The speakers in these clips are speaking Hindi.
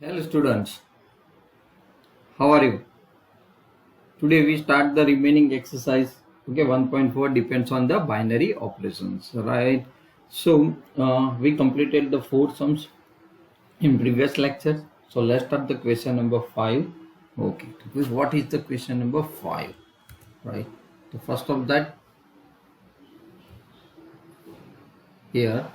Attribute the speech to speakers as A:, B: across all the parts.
A: Hello students, how are you? Today we start the remaining exercise. Okay, 1.4 depends on the binary operations, right? So we completed the 4 sums in previous lectures. So let's start the question number 5. Okay, what is the question number 5, right? The first of that here,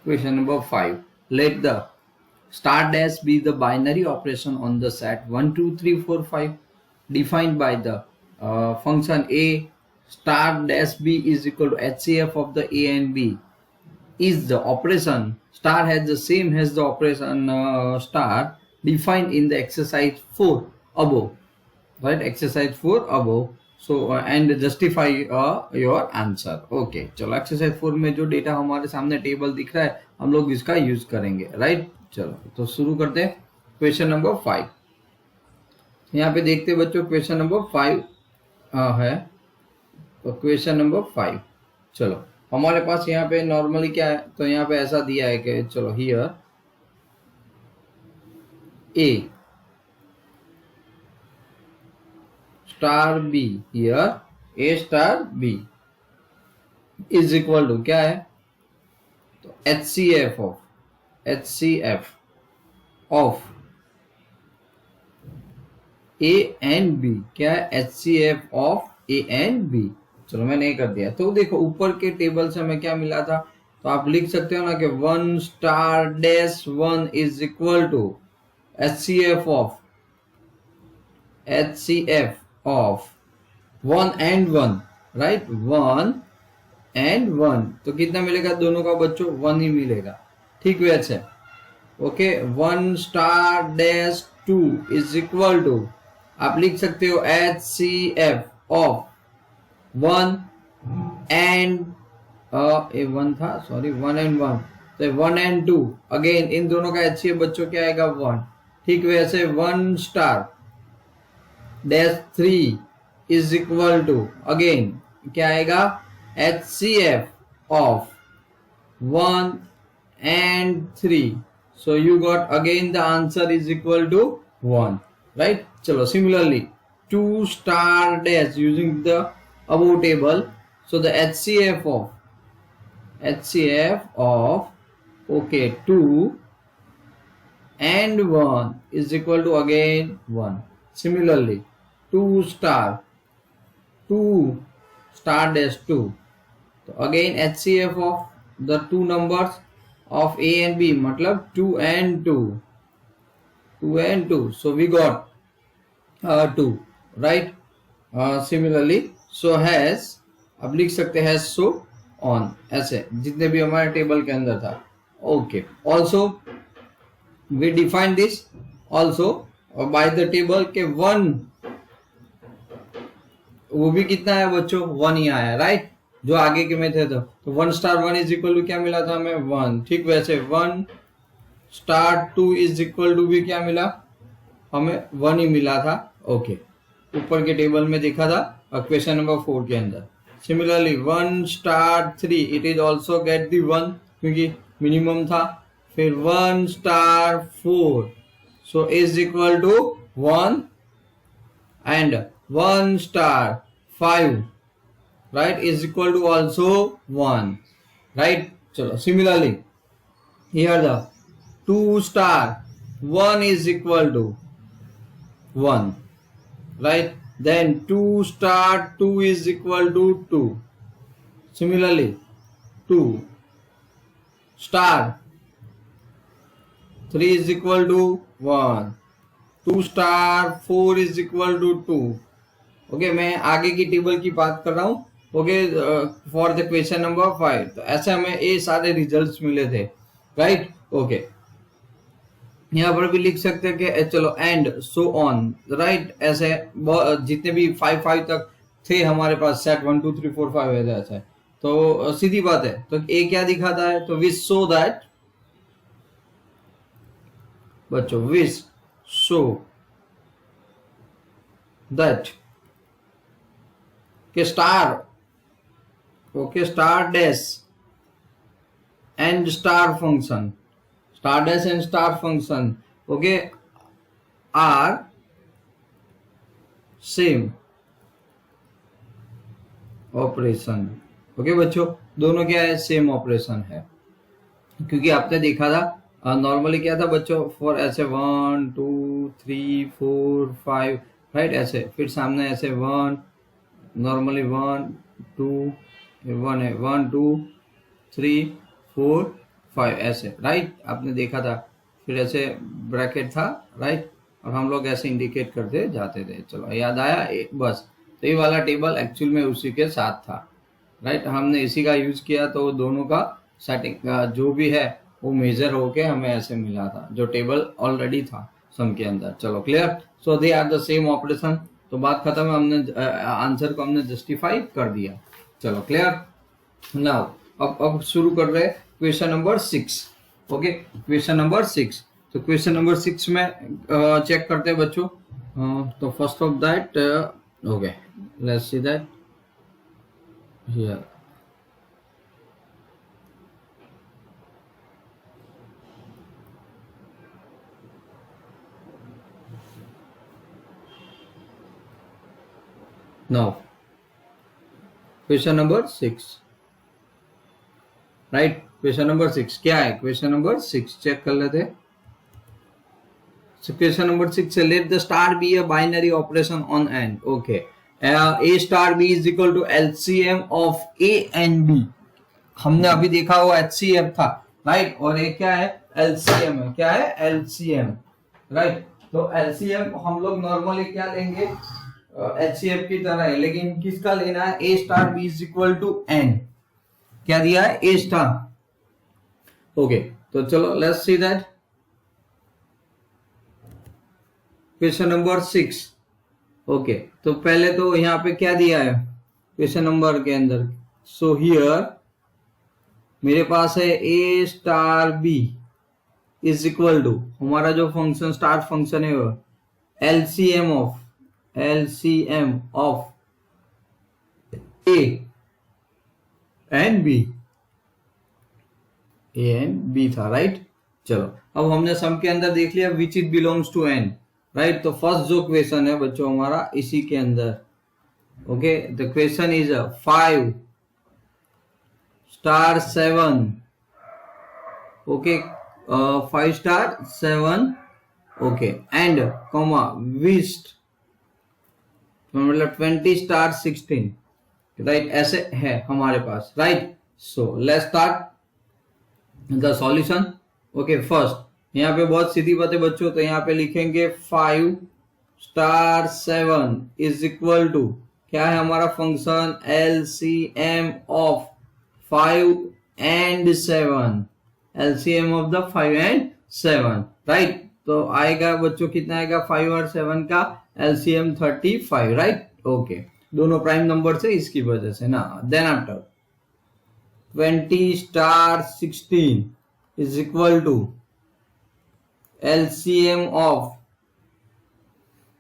A: question number 5. Let the start dash be the binary operation on the set 1, 2, 3, 4, 5 defined by the function a star dash b is equal to HCF of the a and b. Is the operation star has the same as the operation star defined in the exercise 4 above, right? Exercise 4 above. So and justify your answer. Okay, चलो एक्सरसाइज 4 में जो डेटा हमारे सामने टेबल दिख रहा है हम लोग इसका यूज करेंगे, राइट? चलो तो शुरू करते हैं क्वेश्चन नंबर 5. यहाँ पे देखते हैं बच्चों, क्वेश्चन नंबर 5 है. तो क्वेश्चन नंबर 5, चलो हमारे पास यहाँ पे नॉर्मली क्या है, तो यहाँ पे ऐसा दिया है कि चलो here A star B, here A star B is equal to क्या है, तो HCF of A and B. क्या है? HCF of A and B. चलो मैंने ये कर दिया. तो देखो ऊपर के टेबल से हमें क्या मिला था, तो आप लिख सकते हो ना कि 1 star dash 1 is equal to HCF of 1 and 1, right? 1 and 1. तो कितना मिलेगा दोनों का बच्चों? 1 ही मिलेगा. ठीक वैसे okay. 1 star dash 2 is equal to आप लिख सकते हो HCF ऑफ 1 एंड 1 था, सॉरी 1 एंड 1, तो 1 एंड 2. अगेन इन दोनों का HCF बच्चों क्या आएगा? 1. ठीक वैसे 1 star dash 3 is equal to again क्या आएगा? HCF of 1 and 3. So you got again the answer is equal to 1, right? Chalo, similarly 2 star dash using the above table. So the HCF of okay 2 and 1 is equal to again 1. Similarly 2 star dash 2. So again HCF of the two numbers of A and B, मतलब 2 and 2. So we got 2, right? Similarly so has, अब लिख सकते हैं so on, ऐसे जितने भी हमारे टेबल के अंदर था. Okay, also we define this also by the table के 1 वो भी कितना है बच्चों? 1 ही आया, राइट? जो आगे के में थे तो 1 स्टार 1 इज इक्वल टू क्या मिला था हमें? 1. ठीक वैसे 1 स्टार 2 इज इक्वल टू भी क्या मिला हमें? 1 ही मिला था. ओके, ऊपर के टेबल में देखा था क्वेश्चन नंबर 4 के अंदर. Similarly 1 star 3 it is also get the 1 क्योंकि मिनिमम था. फिर 1 star 4 so is equal to 1 and 1 star 5, right, is equal to also 1, right? Chalo, similarly here the 2 star 1 is equal to 1, right? Then 2 star 2 is equal to 2. Similarly 2 star 3 is equal to 1. 2 star 4 is equal to 2. Okay, मैं आगे की टेबल की बात कर रहा हूँ. Okay, for the question number 5. तो ऐसे हमें ये सारे रिजल्ट्स मिले थे, राइट? ओके, यहाँ पर भी लिख सकते हैं कि चलो एंड सो ऑन, राइट? ऐसे जितने भी 5 तक थे हमारे पास सेट 1 2 3 4 5 ऐसा है. तो सीधी बात है. तो ए क्या दिखाता है? तो विच शो दैट बच्चों, विच शो दैट के star, okay, star dash and star function, star dash and star function, okay, are same operation. Okay बच्चों, दोनों क्या है, सेम ऑपरेशन है। क्योंकि आपने देखा था नॉर्मली क्या था बच्चों, फॉर ऐसे 1 2 3 4 5 राइट, ऐसे फिर सामने ऐसे 1 नॉर्मली 1 2 1 है 1 2 3 4 5 ऐसे राइट, आपने देखा था। फिर ऐसे ब्रैकेट था राइट, और हम लोग ऐसे इंडिकेट करते जाते थे। चलो याद आया बस। तो ये वाला टेबल एक्चुअल में उसी के साथ था राइट, हमने इसी का यूज किया, तो दोनों का सेटिंग जो भी है वो मेजर होके हमें ऐसे मिला था, जो टेबल ऑलरेडी था सम के अंदर। चलो clear, so they are the same operation. तो बात खत्म है, हमने आंसर को हमने जस्टिफाई कर दिया। चलो क्लियर, नाउ अब शुरू कर रहे हैं question number 6। Okay, question number 6। तो क्वेश्चन नंबर 6 में चेक करते हैं बच्चों। तो first of that okay, let's see that here. Now question number 6 right, question number 6 क्या है, क्वेश्चन नंबर 6 चेक कर लेते हैं। So question number 6 है, let the star be a binary operation on n. Okay, a star b is equal to LCM of a and b। हमने अभी देखा वो HCF था राइट, और ये क्या है, LCM है। क्या है, LCM राइट। तो LCM हम लोग नॉर्मली क्या लेंगे, HCF की तरह है, लेकिन किसका लेना है, a star b is equal to n। क्या दिया है, a star। ओके, तो चलो let's see that question number 6। Okay, तो पहले तो यहाँ पे क्या दिया है क्वेश्चन नंबर के अंदर। सो हियर मेरे पास है A star B is equal to, हमारा जो फंक्शन स्टार फंक्शन है वो LCM of A and B था राइट। चलो अब हमने सम के अंदर देख लिया which it belongs to N right. तो फर्स्ट जो क्वेश्चन है बच्चों हमारा इसी के अंदर, okay, the question is 5 star 7, okay, 5 star 7, okay, and comma विस्ट मतलब 20 स्टार 16 राइट, ऐसे है हमारे पास right. So let's start the solution. Okay, first यहाँ पे बहुत सीधी बात है बच्चों, तो यहाँ पे लिखेंगे 5 स्टार 7 इज इक्वल टू क्या है हमारा function, LCM of 5 and 7, LCM of the 5 and 7 right. तो आएगा बच्चों कितना आएगा, 5 और 7 का एलसीएम 35 राइट। ओके, दोनों प्राइम नंबर से इसकी वजह से ना। Then after 20 star 16 is equal to LCM of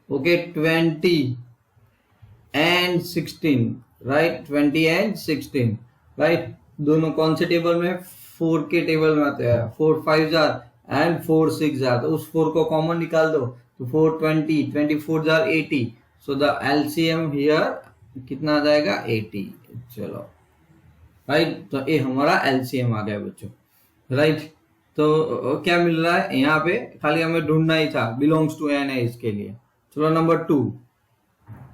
A: okay 20 and 16 right, 20 and 16 right। दोनों कौन से टेबल में, 4 के टेबल में आते हैं, 4 5 जार एंड 4 6 जार। तो उस 4 को कॉमन निकाल दो तो 4 20 24 jar 80। So the LCM here कितना आ जाएगा, 80। चलो राइट, तो ये हमारा LCM आ गया बच्चों राइट। तो क्या मिल रहा है यहाँ पे, खाली हमें ढूंढना ही था, बिलोंग्स टू एन है इसके लिए। चलो नंबर 2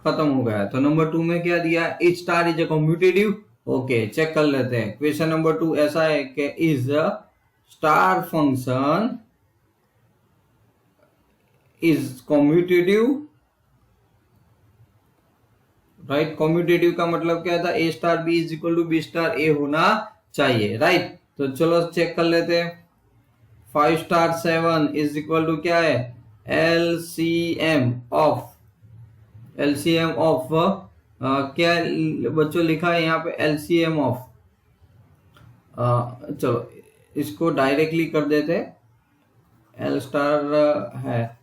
A: खत्म हो गया। तो नंबर 2 में क्या दिया, each star is a commutative. Okay, check कर लेते हैं। क्वेश्चन नंबर 2 ऐसा है कि is star function is commutative right. Commutative का मतलब क्या था, A star B is equal to B star A होना चाहिए राइट। तो चलो चेक कर लेते हैं। 5 स्टार 7 इज इक्वल टू क्या है, एलसीएम ऑफ क्या बच्चों लिखा है यहाँ पे, एलसीएम ऑफ, चलो इसको डायरेक्टली कर देते, एल स्टार है।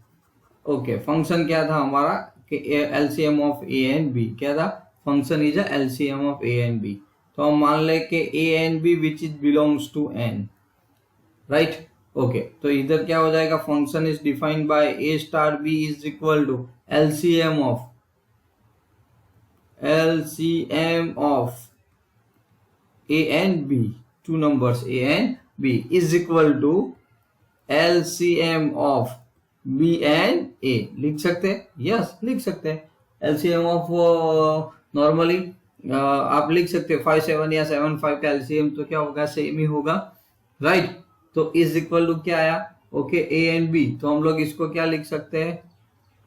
A: ओके, फंक्शन क्या था हमारा कि LCM of A and B, क्या था function is LCM of A and B तो हम मान ले कि A and B which is belongs to N, right. Okay, तो इधर क्या हो जाएगा, function is defined by A star B is equal to LCM of A and B, two numbers A and B is equal to LCM of B and ए। लिख सकते हैं, यस लिख सकते हैं। एलसीएम ऑफ नॉर्मली आप लिख सकते हैं 5 7 या 7 5 का एलसीएम तो क्या होगा, सेम ही होगा, राइट। तो इज इक्वल टू क्या आया, ओके, ए एंड बी। तो हम लोग इसको क्या लिख सकते हैं,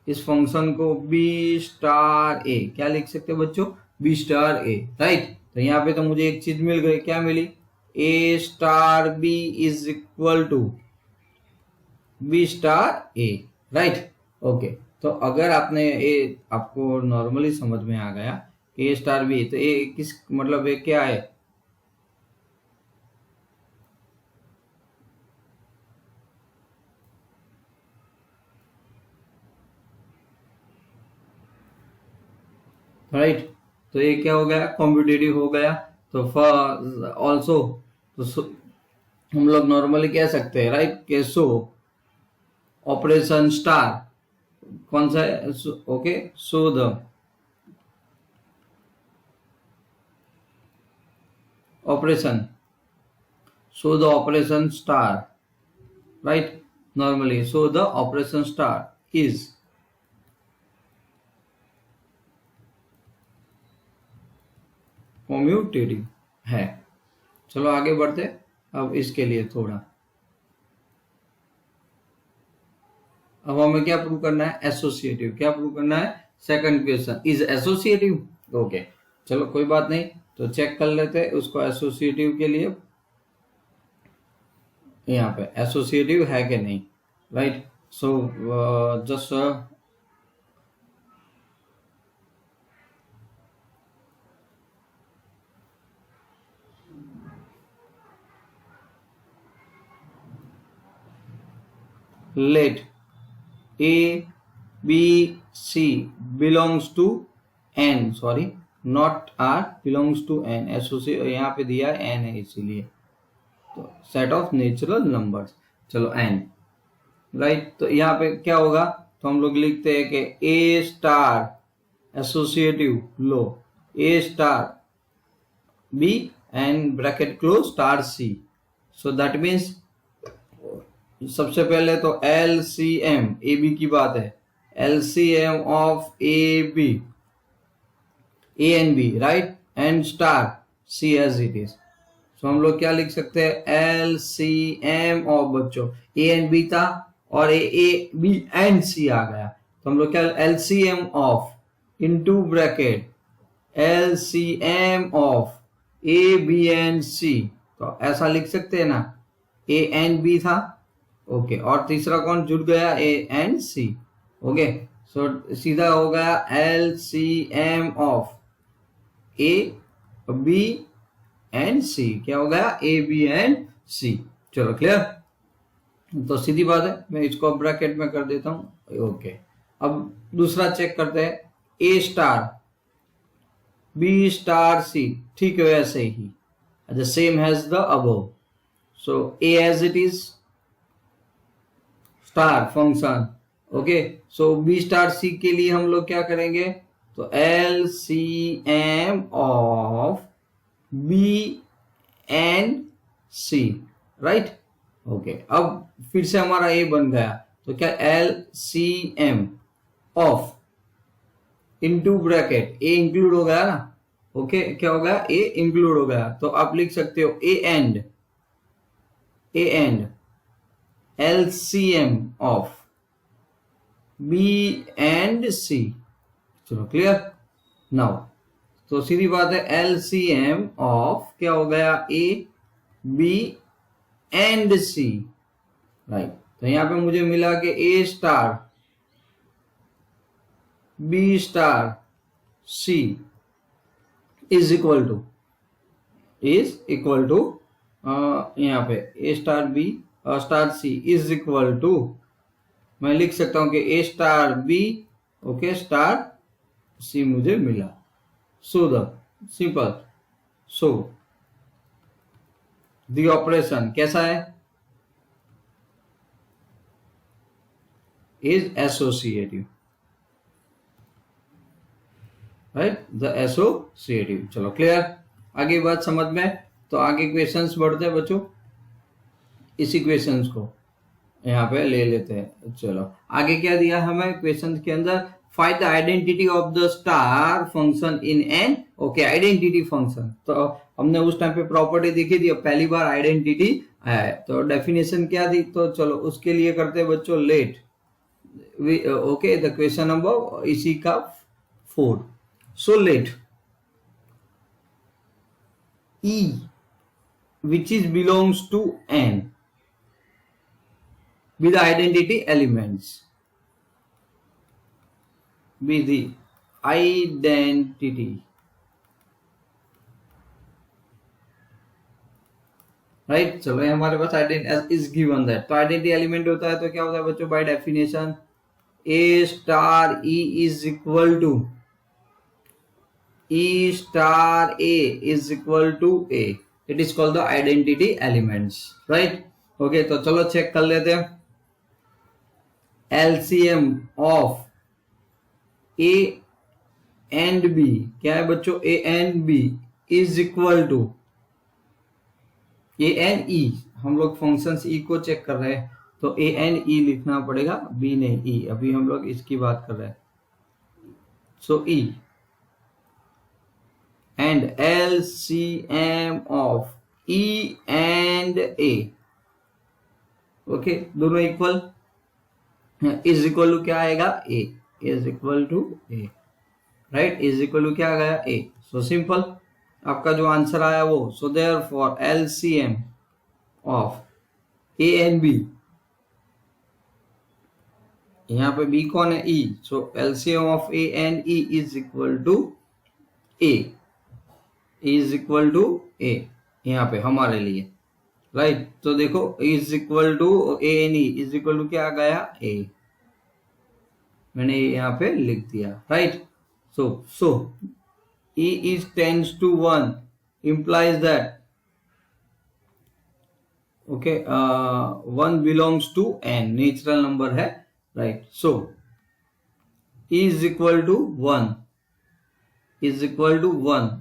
A: इस फंक्शन को बी स्टार ए, क्या लिख सकते हैं बच्चों, बी स्टार ए, राइट। तो यहाँ पे तो मुझे एक चीज मिल गई, क्या मिली, A star B is equal to B star A, right. Okay, तो अगर आपने ए, आपको नॉर्मली समझ में आ गया ए स्टार बी, तो ए किस मतलब ए क्या है, राइट। तो ये क्या हो गया, कॉम्पिटेटिव हो गया। तो ऑल्सो तो हम लोग नॉर्मली कह सकते हैं, राइट, के सो ऑपरेशन स्टार कौन सा है, okay, so the operation star, right, normally so the operation star is commutative है। चलो आगे बढ़ते, अब इसके लिए थोड़ा, अब हमें क्या प्रूव करना है, एसोसिएटिव। क्या प्रूव करना है, second question, is associative. Okay, चलो कोई बात नहीं, तो चेक कर लेते हैं उसको एसोसिएटिव के लिए, यहाँ पे एसोसिएटिव है कि नहीं, right. So just let A, B, C belongs to N, sorry not R, belongs to N, associate यहाँ पे दिया है N है इसीलिए, तो सेट ऑफ नेचुरल नंबर्स, चलो N, राइट। तो यहाँ पे क्या होगा, तो हम लोग लिखते हैं कि A star associative low A star B and bracket close star C, so that means सबसे पहले तो LCM ए बी की बात है, LCM of A B, A and B, right, and star C as it is. So हम लोग क्या लिख सकते हैं, LCM ऑफ, बच्चों ए एंड बी था और ए बी एंड सी आ गया, तो हम लोग क्या LCM of into bracket LCM of A B and C, तो ऐसा लिख सकते हैं ना, ए एंड बी था, ओके, और तीसरा कौन जुड़ गया, ए एंड सी, ओके। सो सीधा हो गया LCM of A B and C, क्या हो गया, ए बी एंड सी। चलो क्लियर, तो सीधी बात है, मैं इसको ब्रैकेट में कर देता हूं, ओके। अब दूसरा चेक करते हैं, A star B star C, ठीक है, वैसे ही the same has the above, so A as it is star function, okay. So B star C के लिए हम लोग क्या करेंगे, तो LCM of B and C, right, okay. अब फिर से हमारा ए बन गया, तो क्या LCM of into bracket A include हो गया ना, ओके, क्या हो गया, ए इंक्लूड हो गया, तो आप लिख सकते हो A and LCM of B and C, चलो क्लियर नाउ। तो सीधी बात है, LCM ऑफ क्या हो गया, A B and C, right. तो यहां पे मुझे मिला कि A star B star C is equal to यहाँ पे A star B star C is equal to, मैं लिख सकता हूं कि A star B, okay, star C मुझे मिला, so the simple, so the operation कैसा है, is associative, right, the associative. चलो क्लियर, आगे बात समझ में। तो आगे क्वेश्चंस बढ़ते हैं बच्चों, इसी क्वेश्चंस को यहाँ पे ले लेते हैं। चलो आगे क्या दिया हमें क्वेश्चन के अंदर, find the identity of the star function in an, okay identity function. तो हमने उस टाइम पे प्रॉपर्टी देखी थी, अब पहली बार आइडेंटिटी है, तो डेफिनेशन क्या थी, तो चलो उसके लिए करते हैं बच्चों let, okay the question number इसी का 4। So let E which is belongs to N be the identity elements, be the identity, right. चलो ये हमारे पास आइडेंटिटी इज गिवन दैट, तो आइडेंटिटी एलिमेंट होता है तो क्या होता है बच्चों, by definition A star E is equal to E star A is equal to A. It is called the identity elements, right? Okay, तो चलो चेक कर लेते हैं। LCM of A and B क्या है बच्चों, A and B is equal to A and E। हम लोग फंक्शंस E को चेक कर रहे हैं, तो A and E लिखना पड़ेगा, B नहीं E, अभी हम लोग इसकी बात कर रहे हैं। So E and LCM of E and A, okay दोनों इक्वल, इज इक्वल टू क्या आएगा, A is equal to A, right, is equal to क्या आ गया, A। सो सिंपल, आपका जो आंसर आया वो, so therefore LCM of A and B, यहाँ पे B कौन है, E, so LCM of A and E is equal to A, is equal to A यहाँ पे हमारे लिए, राइट। तो देखो is equal to A and E is equal to क्या आ गया, ए, मैंने यहाँ पे लिख दिया, right. So E is tends to 1 implies that okay 1 belongs to n, natural number है, right. So is equal to 1 is equal to 1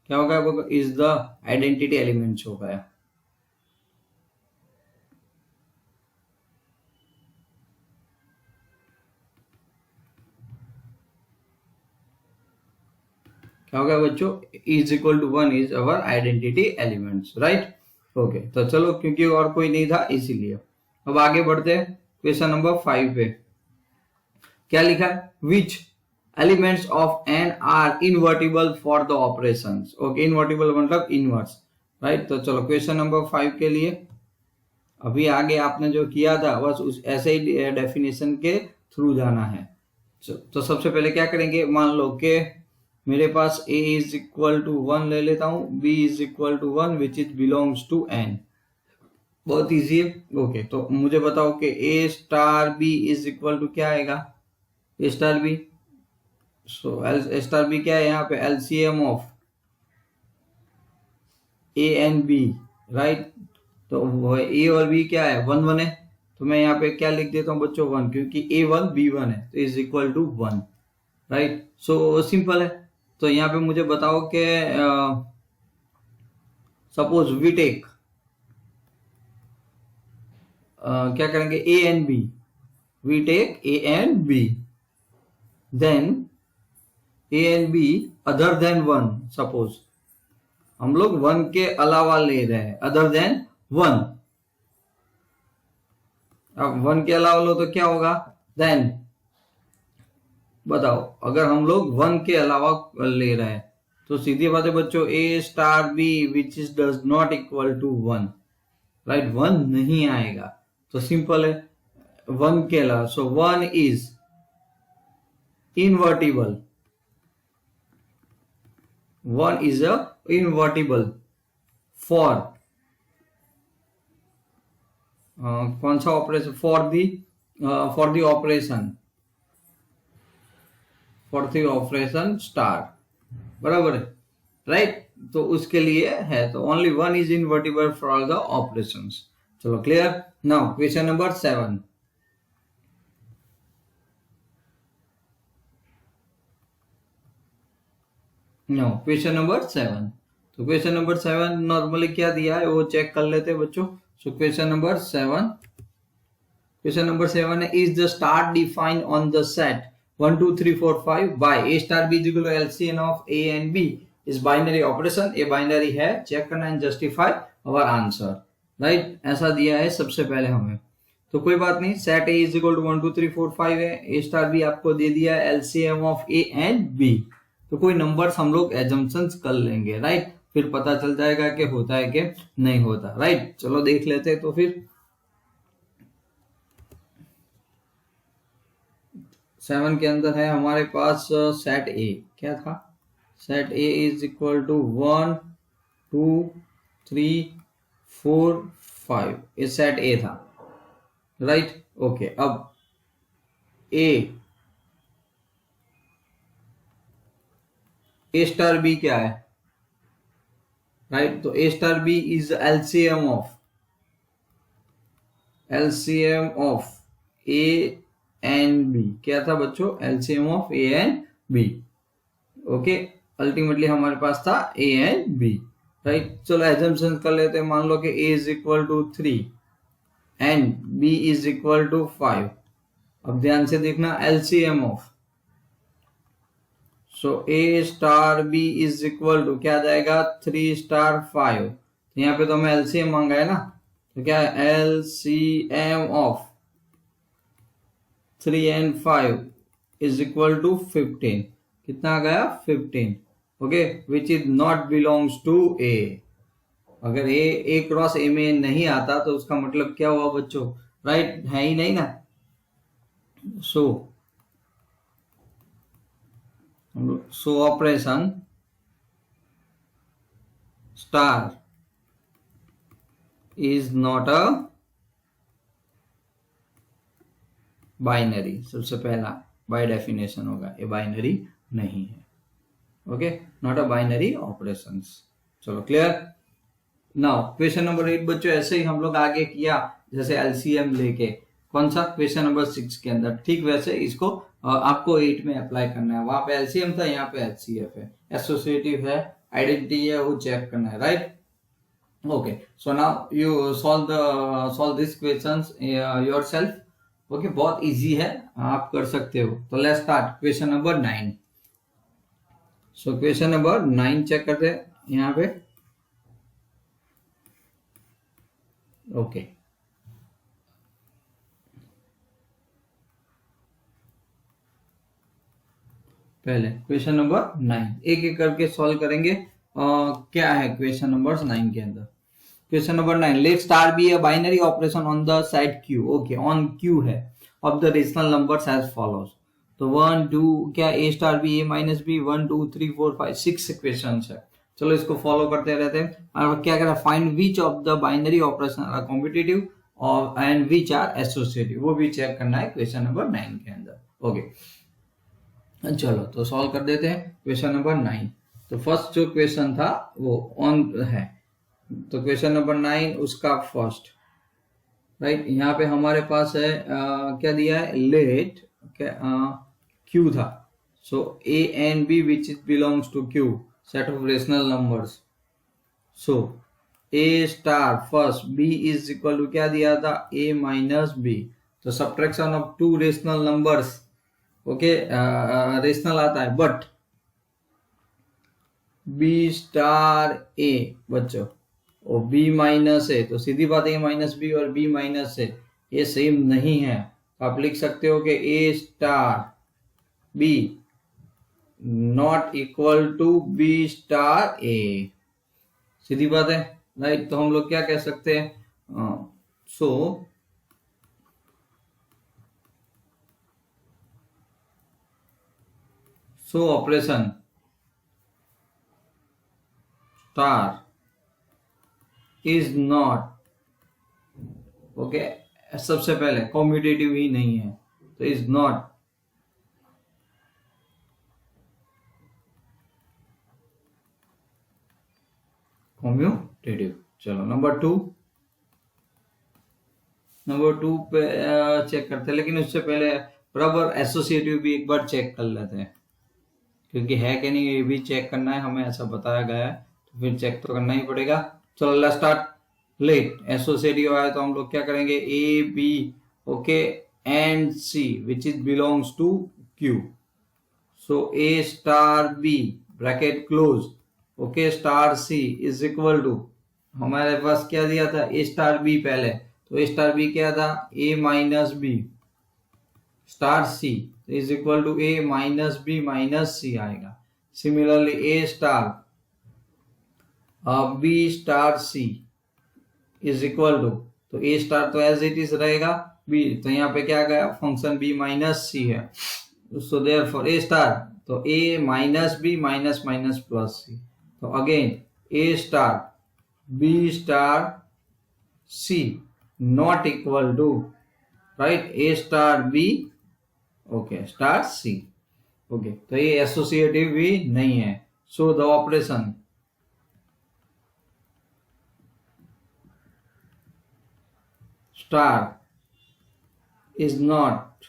A: क्या हो गया, इज द आइडेंटिटी एलिमेंट हो गया। क्या हो गया बच्चों, is equal to 1 is our identity elements, right. Okay तो चलो, क्योंकि और कोई नहीं था इसीलिए। अब आगे बढ़ते हैं क्वेश्चन नंबर 5 पे। क्या लिखा है, which elements of N are invertible for the operations, okay invertible मतलब इनवर्स, राइट। तो चलो क्वेश्चन नंबर 5 के लिए अभी आगे आपने जो किया था बस उस ऐसे ही डेफिनेशन के थ्रू जाना है। तो सबसे पहले क्या करेंगे, मान लो कि मेरे पास a इज इक्वल टू 1 ले लेता हूं, b is equal to 1 which is belongs to n, बहुत इजी है। ओके तो मुझे बताओ कि a star b is equal to क्या आएगा, a star b, so a star b क्या है यहाँ पे, LCM of a and b, right. तो a और b क्या है, 1 1 है, तो मैं यहाँ पे क्या लिख देता हूँ बच्चों 1, क्योंकि a1 b1 है तो is equal to 1, right. So simple है। तो यहाँ पे मुझे बताओ कि सपोज वी टेक क्या करेंगे, a and b, we take a and b, then a and b other than 1, suppose हम लोग 1 के अलावा ले रहे हैं, अदर देन 1, अब 1 के अलावा लो तो क्या होगा, देन बताओ अगर हम लोग 1 के अलावा ले रहे हैं तो सीधी बात है बच्चों, a star b which is does not equal to 1, right, 1 नहीं आएगा। तो सिंपल है, 1 के अलावा, so 1 is invertible, 1 is a invertible for कौन सा operation, for the operation star, बराबर है। राइट, तो उसके लिए है, तो only one is invertible for all the operations. चलो clear. Now question number 7। No question number 7। तो क्वेश्चन नंबर 7 नॉर्मली क्या दिया है वो चेक कर लेते हैं बच्चों। So question number 7, question number 7 है, is the star defined on the set 1 2 3 4 5 by a star b is equal to LCM of a and b is binary operation. A binary है, चेक करना and justify our answer. Right, ऐसा दिया है सबसे पहले हमें, तो कोई बात नहीं। Set A is equal to 1 2 3 4 5 है, ए स्टार बी आपको दे दिया है LCM of A and B, तो कोई नंबर्स हम लोग एजम्पशंस कर लेंगे। राइट, फिर पता चल जाएगा कि होता है कि नहीं होता। राइट, चलो देख लेते हैं। तो फिर 7 के अंदर है हमारे पास सेट ए, क्या था, set A is equal to 1 2 3 4 5, ये सेट ए था। राइट, ओके, अब ए स्टार बी क्या है, राइट, तो A star B is LCM of A and B. क्या था बच्चों, LCM of A and B. Okay, ultimately हमारे पास था ए एंड बी। राइट, चलो एजम्पशन कर लेते हैं। मान लो कि A is equal to 3 and B is equal to 5। अब ध्यान से देखना, LCM of, so A star B is equal to क्या जाएगा, 3 स्टार 5। तो यहाँ पे तो हमें एलसीएम मांगा है ना, तो क्या है, LCM of 3 and 5 is equal to 15। कितना आ गया, 15। Okay, which is not belongs to A. अगर ए क्रॉस ए में नहीं आता तो उसका मतलब क्या हुआ बच्चों, राइट, है ही नहीं ना। सो operation star is not a binary. सबसे पहला बाय डेफिनेशन होगा, ये बाइनरी नहीं है। Okay, not a binary operations. चलो क्लियर। नाउ क्वेश्चन नंबर 8 बच्चों, ऐसे ही हम लोग आगे किया जैसे एलसीएम लेके, कौन सा, क्वेश्चन नंबर 6 के अंदर, ठीक वैसे इसको आपको 8 में अप्लाई करना है। वहां पे एलसीएम था, यहाँ पे एचसीएफ है, एसोसिएटिव है, आइडेंटिटी है, वो चेक करना है। Right, okay, so now you solve this questions yourself. Okay, बहुत इजी है, आप कर सकते हो। तो let's start question number 9। So question number 9 check करते हैं यहाँ पे। ओके, पहले क्वेश्चन नंबर 9 एक एक करके सॉल्व करेंगे। क्या है क्वेश्चन नंबर 9 के अंदर, question number 9, let star B a binary operation on the side Q. Okay, on Q है, of the rational numbers as follows. तो 1 2 क्या, A star B, A minus B, 1 2 3 4 5 6 question है। चलो इसको फॉलो करते रहते हैं। और क्या करें, find which of the binary operation are competitive और एंड विच आर एसोसिएटिव, वो भी चेक करना है क्वेश्चन नंबर 9 के अंदर। ओके, चलो तो सॉल्व कर देते हैं क्वेश्चन नंबर 9। तो फर्स्ट जो क्वेश्चन था वो ऑन है, तो क्वेश्चन नंबर 9 उसका फर्स्ट। राइट, यहाँ पे हमारे पास है क्या दिया है, लेट क्यू था। So A and B which is belongs to Q, set of rational numbers. So A star first, B is equal to क्या दिया था, ए माइनस बी। तो subtraction of two rational numbers, okay, rational आता है, बट बी स्टार ए बच्चों, और बी माइनस है, तो सीधी बात है माइनस बी और बी माइनस है, ये सेम नहीं है। आप लिख सकते हो कि A star B not equal to B star A, सीधी बात है। राइट, तो हम लोग क्या कह सकते हैं, सो operation star is not, okay, सबसे पहले कॉम्यूटेटिव ही नहीं है, तो इज नॉट कम्यूटेटिव। चलो नंबर टू पे चेक करते हैं, लेकिन उससे पहले बराबर एसोसिएटिव भी एक बार चेक कर लेते हैं, क्योंकि है कि नहीं ये भी चेक करना है, हमें ऐसा बताया गया है तो फिर चेक तो करना ही पड़ेगा। चलो लेट्स स्टार्ट। लेट एसोसिएटिव आया तो हम लोग क्या करेंगे, A B okay and C which is belongs to Q. So A star B bracket close okay star C is equal to, हमारे पास क्या दिया था, ए स्टार बी पहले, तो ए स्टार बी क्या था, A minus B star C is equal to A minus B minus C आएगा। Similarly A star B star C is equal to, तो ए स्टार तो एज इट इज रहेगा, बी तो यहाँ पे क्या गया, फंक्शन बी माइनस सी है, सो देयरफॉर ए स्टार तो A minus B minus minus plus C, तो again A star B star C not equal to right A star B okay star C okay, तो ये एसोसिएटिव भी नहीं है। So the operation star is not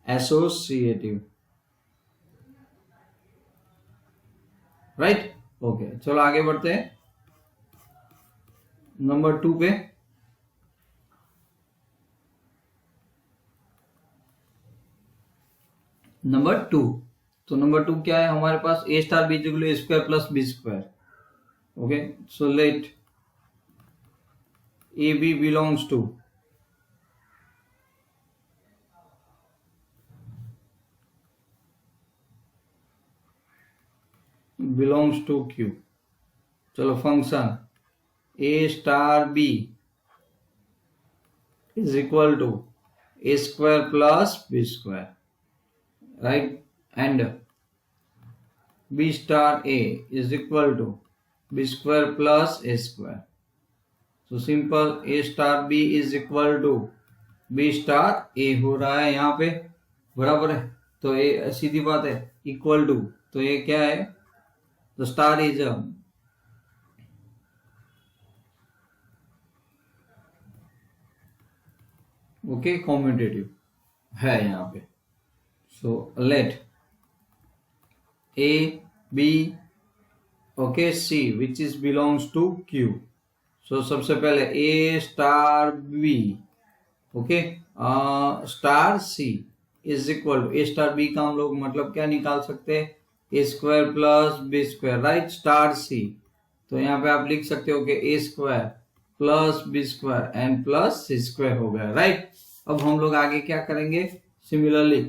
A: associative right okay. चलो आगे बढ़ते हैं नंबर 2 पे। नंबर 2, तो नंबर 2 क्या है हमारे पास, A star B equal to A square plus B square okay. So let A B belongs to Q. चलो function A star B is equal to A square plus B square right, and b star a is equal to b square plus a square. So simple a star b is equal to b star a हो रहा है यहाँ पे बराबर है, तो ये सीधी बात है इक्वल टू, तो ये क्या है, तो स्टार इज ओके कम्यूटेटिव है यहाँ पे। So let A B okay C which is belongs to Q. So सबसे पहले A star B okay star C is equal to A star B का हम लोग मतलब क्या निकाल सकते हैं, A square plus B square right star C, तो यहाँ पे आप लिख सकते हो कि A square plus B square and plus C square हो गया राइट। अब हम लोग आगे क्या करेंगे, सिमिलरली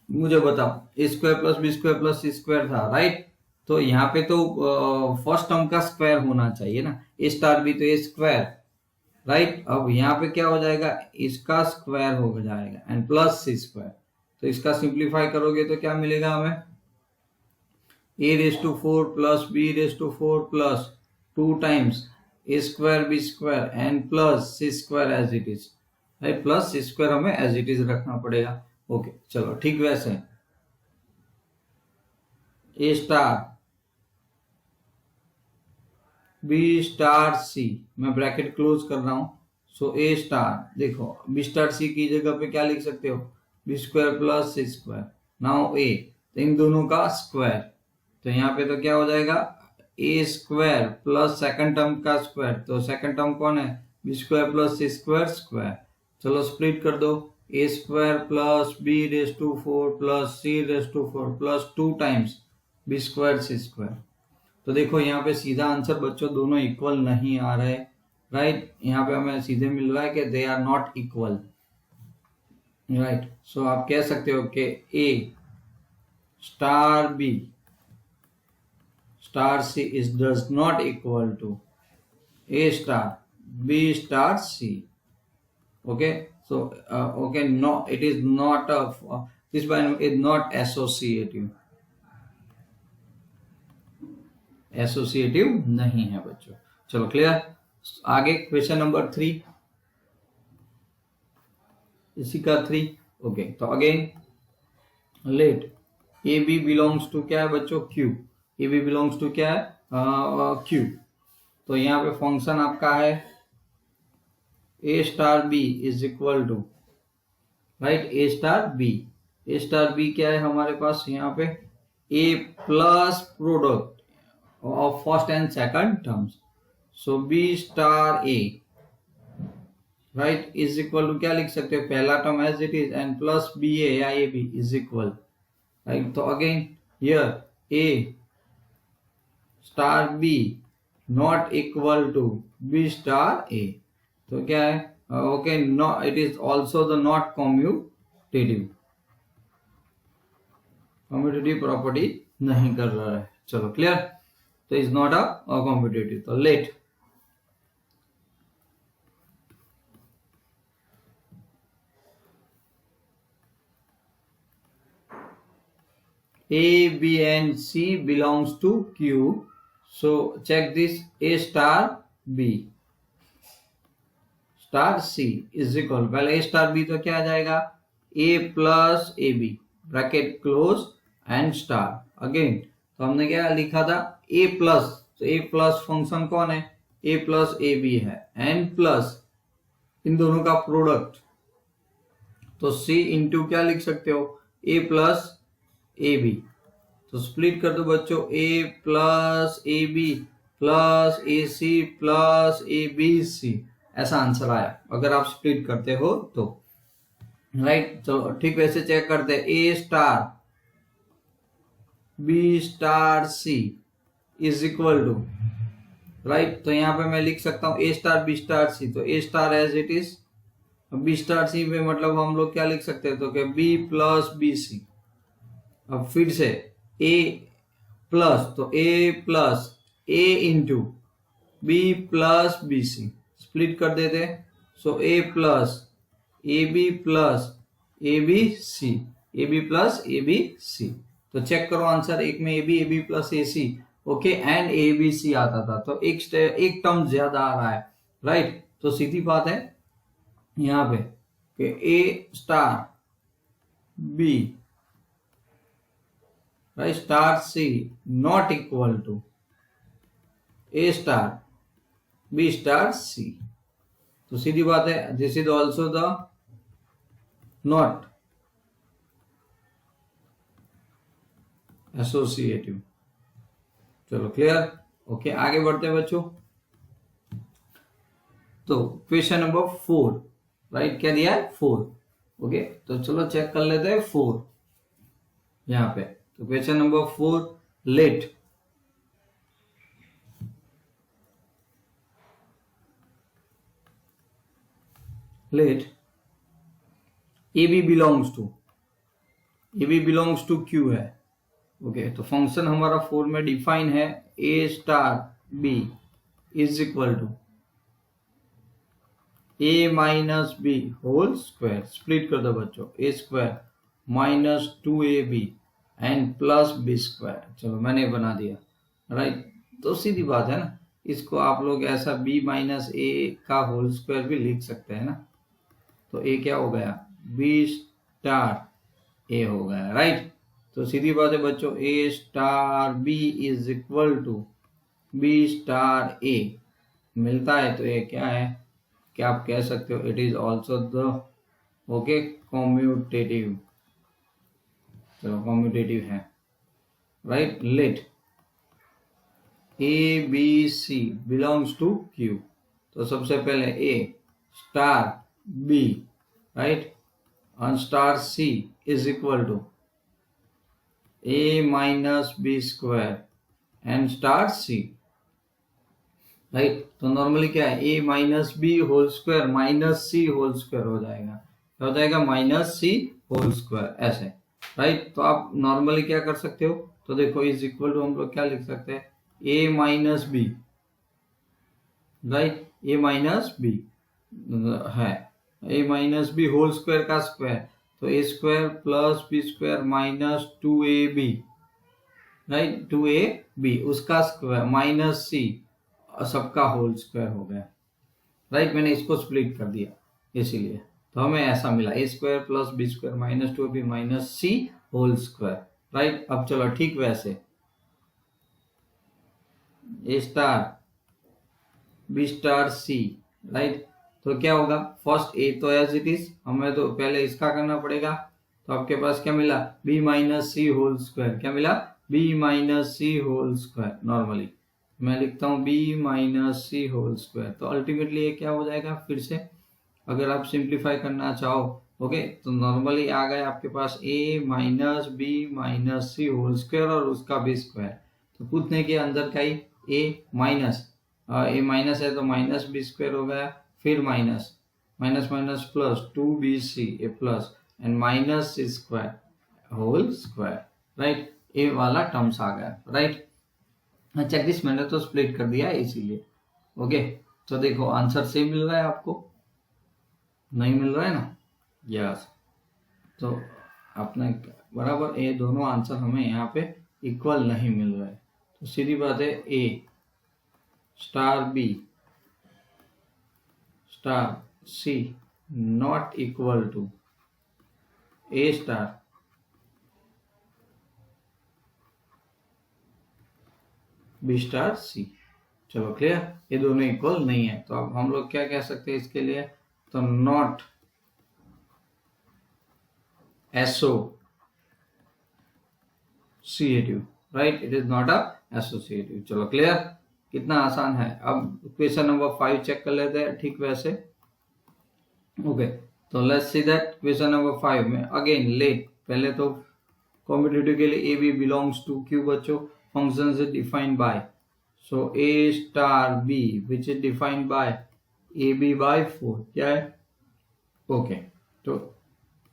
A: मुझे बताओ A square plus B square plus C square था राइट, तो यहाँ पे तो फर्स्ट टर्म का स्क्वायर होना चाहिए ना, ए स्टार बी तो ए स्क्वायर राइट। अब यहाँ पे क्या हो जाएगा, इसका स्क्वायर हो जाएगा एंड प्लस सी स्क्वायर, तो इसका सिंप्लीफाई करोगे तो क्या मिलेगा हमें, A raise to 4 plus B raise to 4 plus 2 times A square B square and plus C square as it is right, plus C square हमें एज इट इज रखना पड़ेगा ओके। चलो ठीक वैसे A star B star C मैं ब्रैकेट क्लोज कर रहा हूं, सो ए स्टार देखो बी स्टार सी की जगह पे क्या लिख सकते हो, B square plus C square, now ए तो इन दोनों का स्क्वायर, तो यहाँ पे तो क्या हो जाएगा A square plus second term का स्क्वायर, तो सेकंड टर्म कौन है, B square plus C square square, चलो स्प्लिट कर दो, A square plus B raise to 4 plus C raise to 4 plus 2 times B square C square. तो देखो यहाँ पे सीधा आंसर बच्चों दोनों इक्वल नहीं आ रहे राइट, यहाँ पे हमें सीधे मिल रहा है कि they are not equal right. So आप कह सकते हो कि A star B star C is does not equal to A star B star C okay. So okay, no, it is not this binomial is not associative, associative नहीं है बच्चों। चलो क्लियर, आगे क्वेश्चन नंबर 3 इसी का 3 ओके। तो again let A B belongs to क्या है बच्चों, Q, A B belongs to क्या है क्यू। तो यहाँ पे फंक्शन आपका है A star B is equal to, right, A star B. A star B क्या है हमारे पास यहाँ पे, A plus product of first and second terms, so B star A, right, is equal to क्या लिख सकते हो, पहला term as it is and plus B A या A B is equal, right. तो again here A star B not equal to B star A, तो क्या है, okay, no, it is also the not commutative, commutative property नहीं कर रहा है। चलो क्लियर, तो इज नॉट अ कम्यूटेटिव। तो let A, B and C belongs to Q. So check this, A star B star C is equal, पहले A star B तो क्या आ जाएगा, A plus AB bracket close and star. Again तो हमने क्या लिखा था, A प्लस, तो A प्लस फंक्शन कौन है, A प्लस ए बी है, एंड प्लस इन दोनों का प्रोडक्ट, तो C इंटू क्या लिख सकते हो, A प्लस ए बी। तो स्प्लिट कर दो बच्चों, A plus A B plus A C plus A B C, ऐसा आंसर आया अगर आप स्प्लिट करते हो तो, राइट। चलो ठीक, वैसे चेक करते हैं, A star B star C is equal to, right. तो यहाँ पे मैं लिख सकता हूँ A star B star C, तो A star as it is, B star C में मतलब हम लोग क्या लिख सकते हैं, तो क्या बी प्लस बी सी। अब फिर से ए प्लस, तो A plus A into B plus B C, split कर देते, so A plus A B plus A B C, A B plus A B C. तो चेक करो आंसर, एक में A B plus A C, okay, and A B C आता था, तो एक टर्म ज्यादा आ रहा है, राइट। तो सीधी बात है यहाँ पे कि A star B, right, star C not equal to A star B star C। तो सीधी बात है, this is also the not associative. चलो क्लियर, ओके, आगे बढ़ते हैं बच्चों। तो क्वेश्चन नंबर 4, राइट, क्या दिया है 4, ओके। तो चलो चेक कर लेते हैं 4 यहाँ पे। तो question number 4, let A B belongs to Q है, ओके। तो फंक्शन हमारा 4 में डिफाइन है, A star B is equal to A minus B whole square, split कर दो बच्चों, A square minus 2ab and plus B square. चलो मैंने बना दिया, राइट। तो सीधी बात है ना, इसको आप लोग ऐसा बी माइनस ए का होल स्क्वायर भी लिख सकते हैं ना। तो ए क्या हो गया, बी स्टार ए हो गया, राइट। तो सीधी बात है बच्चों, A star B is equal to B star A मिलता है, तो ये क्या है, क्या आप कह सकते हो, it is also the, okay, commutative. चलो कम्यूटेटिव है, right. Let A B C belongs to Q, तो सबसे पहले ए स्टार बी, राइट, और star C is equal to A minus B square and star C, right. तो नॉर्मली क्या है, A minus B whole square minus C whole square हो जाएगा, क्या हो जाएगा, माइनस सी होल स्क्वायर, ऐसे, राइट। तो आप नॉर्मली क्या कर सकते हो, तो देखो इज इक्वल टू हम लोग क्या लिख सकते हैं, A minus B, right, A minus B है, A minus B whole square का स्क्वायर, तो A square plus B square minus 2ab, right, 2ab उसका स्क्वायर माइनस सी सबका होल स्क्वायर हो गया, राइट। मैंने इसको स्प्लिट कर दिया इसीलिए, तो हमें ऐसा मिला, A square plus B square minus 2ab minus C whole square, right. अब चलो ठीक, वैसे A star B star C, right. तो क्या होगा, फर्स्ट ए तो एज इट इज, हमें तो पहले इसका करना पड़ेगा। तो आपके पास क्या मिला, B minus C whole square. क्या मिला, B minus C whole square. Normally मैं लिखता हूं B minus C whole square. तो अल्टीमेटली ये क्या हो जाएगा, फिर से अगर आप सिंप्लीफाई करना चाहो, ओके, तो नॉर्मली आ गया आपके पास ए minus B minus C whole square और उसका भी स्क्वायर। तो पूछने के अंदर का ही ए माइनस है तो माइनस बी स्क्वायर हो गया, फिर minus minus minus plus 2bc A plus and minus C square whole square, right. A वाला टर्म्स आ गया, राइट। चेक दिस, मैंने तो स्प्लिट कर दिया है इसीलिए, ओके। तो देखो आंसर सेम मिल रहा है आपको, नहीं मिल रहा है ना, यस। तो अपने बराबर ये दोनों आंसर हमें यहाँ पे इक्वल नहीं मिल रहा है। तो सीधी बात है, A star B star C not equal to A star B star C. चलो क्लियर, ये दोनों इक्वल नहीं है। तो अब हम लोग क्या कह सकते हैं इसके लिए, तो not associative, right, it is not a associative. चलो क्लियर, कितना आसान है। अब क्वेश्चन नंबर 5 चेक कर लेते हैं, ठीक वैसे, ओके। तो let's see that question number 5 में अगेन लेट, पहले तो कॉम्पिटिटिव के लिए A B belongs to Q बच्चों, function is defined by, so A star B which is defined by A B by 4, क्या है, ओके। तो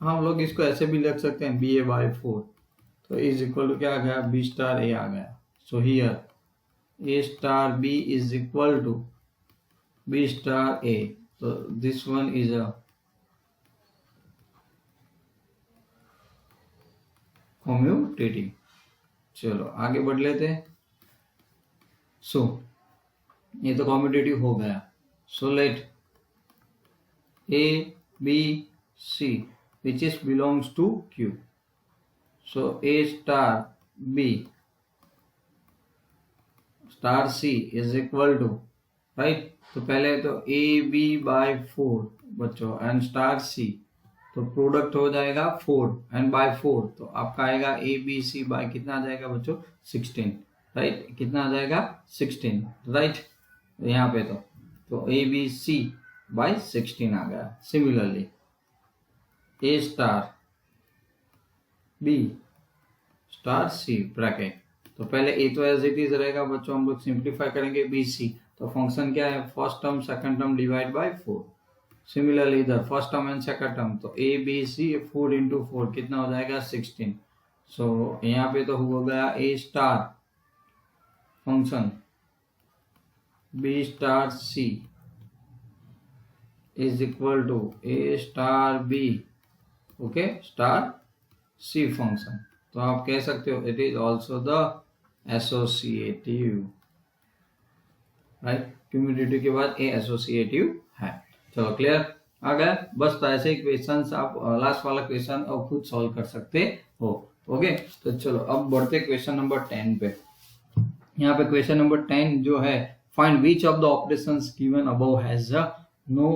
A: हम लोग इसको ऐसे भी लिख सकते हैं बी ए बाय 4। तो इज इक्वल टू क्या आ गया, बी स्टार ए आ गया। So here A star B is equal to B star A. तो this one is a commutative. चलो आगे बढ़ लेते हैं। सो ये तो कम्यूटेटिव हो गया। So let A B C which is belongs to Q. So A star B star C is equal to, right, तो पहले तो A B by 4 बच्चों एंड स्टार C, तो प्रोडक्ट हो जाएगा 4 एंड बाय 4, तो आपका आएगा A B C बाय कितना आ जाएगा बच्चों, 16, राइट। कितना आ जाएगा 16, राइट। यहाँ पे तो A B C बाय 16 आ गया। Similarly A star B star C bracket, तो पहले ए तो एज इट इज रहेगा बच्चों, हम लोग सिंप्लीफाई करेंगे बी सी, तो फंक्शन क्या है, first term second term divide by 4। Similarly इधर first term and second term, तो ए बी सी 4 इंटू 4 कितना हो जाएगा 16। सो यहाँ पे तो हो गया A star function B star C is equal to A star B, okay, star C function. तो आप कह सकते हो it is also the associative, right. Cumulative के बाद ए एसोसिएटिव है। चलो क्लियर, आ गया। बस तो ऐसे क्वेश्चन आप लास्ट वाला क्वेश्चन और खुद सॉल्व कर सकते हो, ओके। तो चलो अब बढ़ते क्वेश्चन नंबर 10 पे। यहाँ पे क्वेश्चन नंबर 10 जो है, find which of the operations given above has no,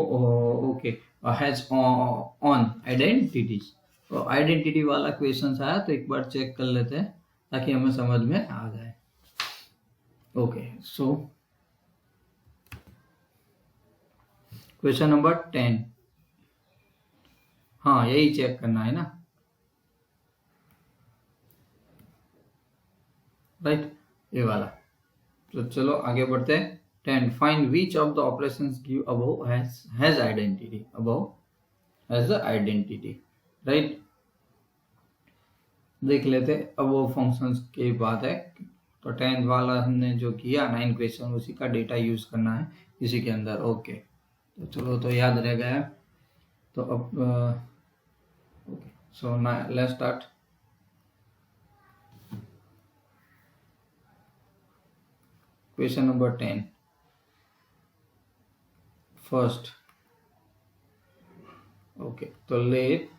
A: okay, has on identities. तो आइडेंटिटी वाला क्वेश्चन आया, तो एक बार चेक कर लेते हैं ताकि हमें समझ में आ जाए, ओके। सो क्वेश्चन नंबर 10, हाँ यही चेक करना है ना, राइट, ये वाला। तो चलो आगे बढ़ते हैं। 10 find which of the operations give above has identity, above has the identity, right. देख लेते अब वो फंक्शंस की बात है। तो 10 वाला हमने जो किया 9 क्वेश्चन, उसी का डेटा यूज करना है इसी के अंदर, ओके। तो चलो तो याद रह गया। तो अब okay, so let's start. Question number 10 first, okay. तो लेट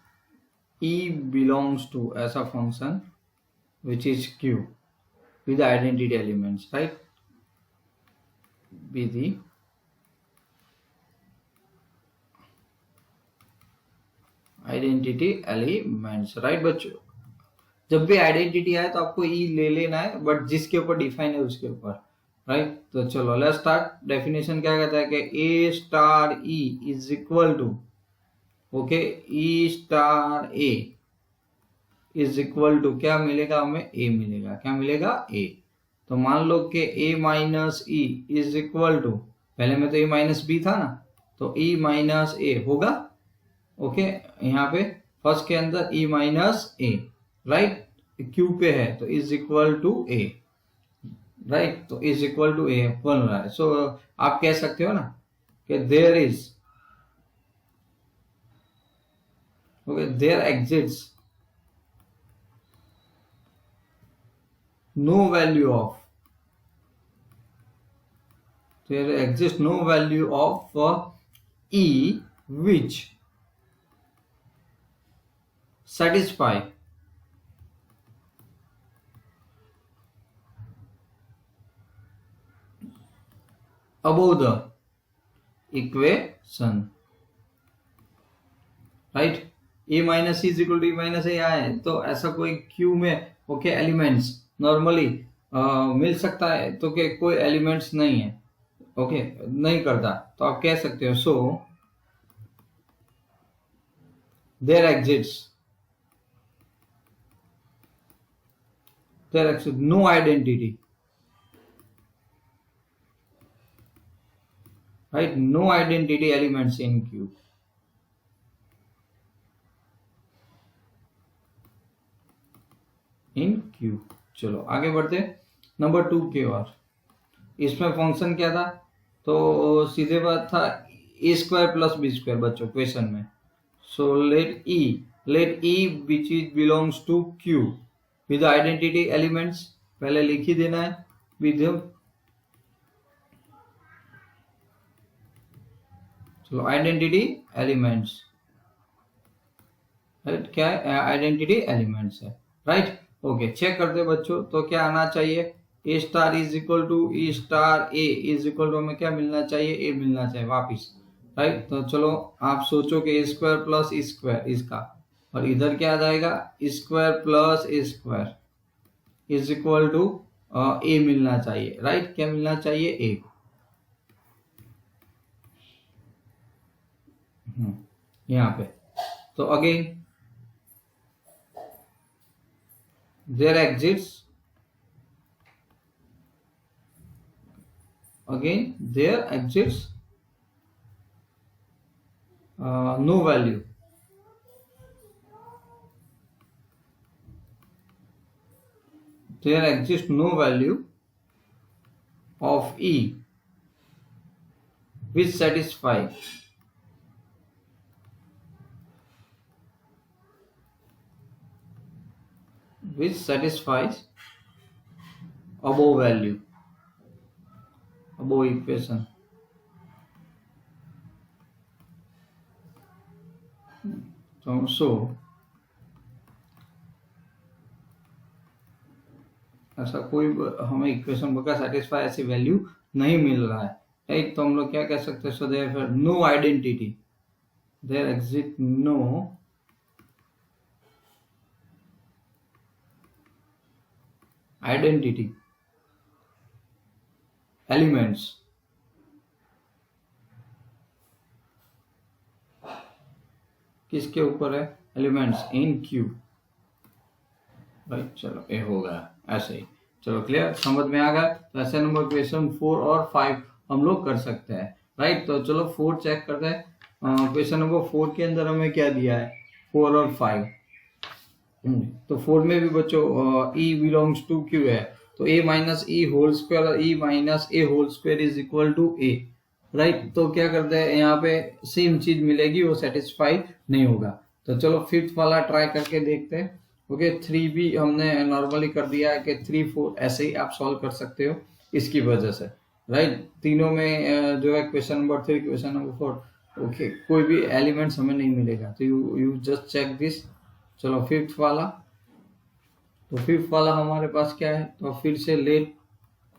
A: E belongs to ऐसा function which is Q with identity elements, right? be the identity elements, right बच्चों। जब भी आइडेंटिटी आए तो आपको ई ले लेना है, बट जिसके ऊपर डिफाइन है उसके ऊपर, राइट। तो चलो लेट्स स्टार्ट। डेफिनेशन क्या कहता है कि A star E is equal to, okay, E star A is equal to क्या मिलेगा हमें, ए मिलेगा। क्या मिलेगा, ए। तो मान लो कि A minus E is equal to, पहले में तो ए माइनस बी था ना, तो ई माइनस ए होगा, ओके। यहाँ पे फर्स्ट के अंदर E minus A, right, Q पे है तो is equal to A, right. तो इज इक्वल टू ए बन रहा है। सो आप कह सकते हो ना कि there is, okay, there exists no value of, there exists no value of e which satisfy above the equation, right. A minus is equal to A minus A आए तो ऐसा कोई क्यू में, ओके, एलिमेंट्स नॉर्मली मिल सकता है, तो कि कोई एलिमेंट्स नहीं है, ओके, नहीं करता, तो आप कह सकते हो so there exists no identity, right, no identity elements in Q. In Q. चलो आगे बढ़ते नंबर 2 की ओर। इसमें फंक्शन क्या था, तो सीधे बात था A square plus B square बच्चों क्वेश्चन में। So let E which is belongs to Q with identity elements, पहले लिख ही देना है विद, चलो आइडेंटिटी एलिमेंट्स, राइट, क्या है, आइडेंटिटी एलिमेंट्स है, राइट। ओके, चेक करते हैं बच्चों, तो क्या आना चाहिए, A star is equal to E star A is equal to, हमें क्या मिलना चाहिए, ए मिलना चाहिए वापिस, राइट। तो चलो आप सोचो कि A square plus E square इसका, और इधर क्या आ जाएगा, square plus A square is equal to A मिलना चाहिए, राइट। क्या मिलना चाहिए, ए। यहाँ पे तो again there exists, no value, there exists no value of e which satisfies above value, above equation। सो ऐसा कोई हमें इक्वेशन का सेटिस्फाई ऐसी वैल्यू नहीं मिल रहा है, राइट। तो हम लोग क्या कह सकते हैं, so there no identity, there exist no identity elements किसके ऊपर है, एलिमेंट्स इन क्यू, राइट। चलो ए हो गया ऐसे ही। चलो क्लियर, समझ में आ गया। तो ऐसे नंबर क्वेश्चन 4 और 5 हम लोग कर सकते हैं, राइट। तो चलो 4 चेक करते हैं। क्वेश्चन नंबर 4 के अंदर हमें क्या दिया है, 4 और 5। तो 4 में भी बच्चों e बिलोंग्स टू क्यू है, तो a minus E whole square और e minus A whole square is equal to a, right. तो क्या करते हैं, यहाँ पे सेम चीज मिलेगी, वो सेटिस्फाई नहीं होगा। तो चलो 5th वाला ट्राई करके देखते हैं। ओके, 3 भी हमने नॉर्मली कर दिया है कि 3 4 ऐसे ही आप सॉल्व कर सकते हो इसकी वजह से, राइट। तीनों में जो है question number 3 question number 4, okay, कोई भी एलिमेंट्स हमें नहीं मिलेगा, तो यू जस्ट चेक दिस। चलो 5th वाला, तो 5th वाला हमारे पास क्या है, तो फिर से लेट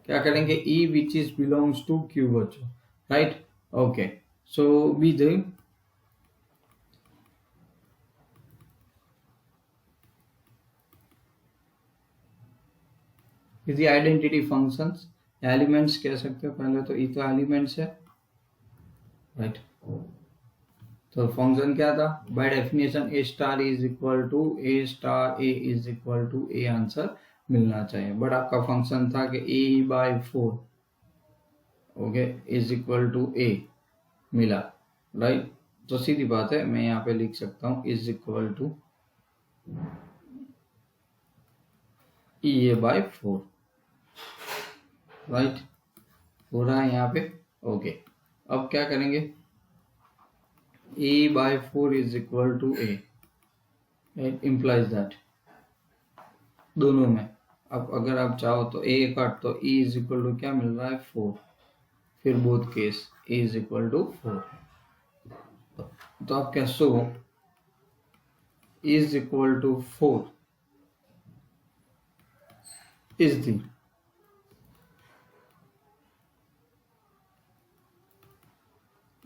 A: क्या करेंगे, E which is belongs to Q बच्चों, right. Okay, so be the is identity functions, elements कह सकते हो पहले तो, ई तो एलिमेंट्स है, राइट। तो फंक्शन क्या था, by definition A star is equal to A star A is equal to A, answer मिलना चाहिए। बट आपका फंक्शन था कि A by 4, okay, is equal to A मिला, राइट। तो सीधी बात है, मैं यहाँ पे लिख सकता हूँ is equal to E A by 4, right, हो रहा है यहाँ पे। ओके, अब क्या करेंगे, A by 4 is equal to A, it implies that दोनों में। अब अगर आप चाहो तो ए कट, तो ई इज इक्वल टू क्या मिल रहा है, 4, फिर both case A is equal to 4। तो आप क्या, so is equal to 4 is the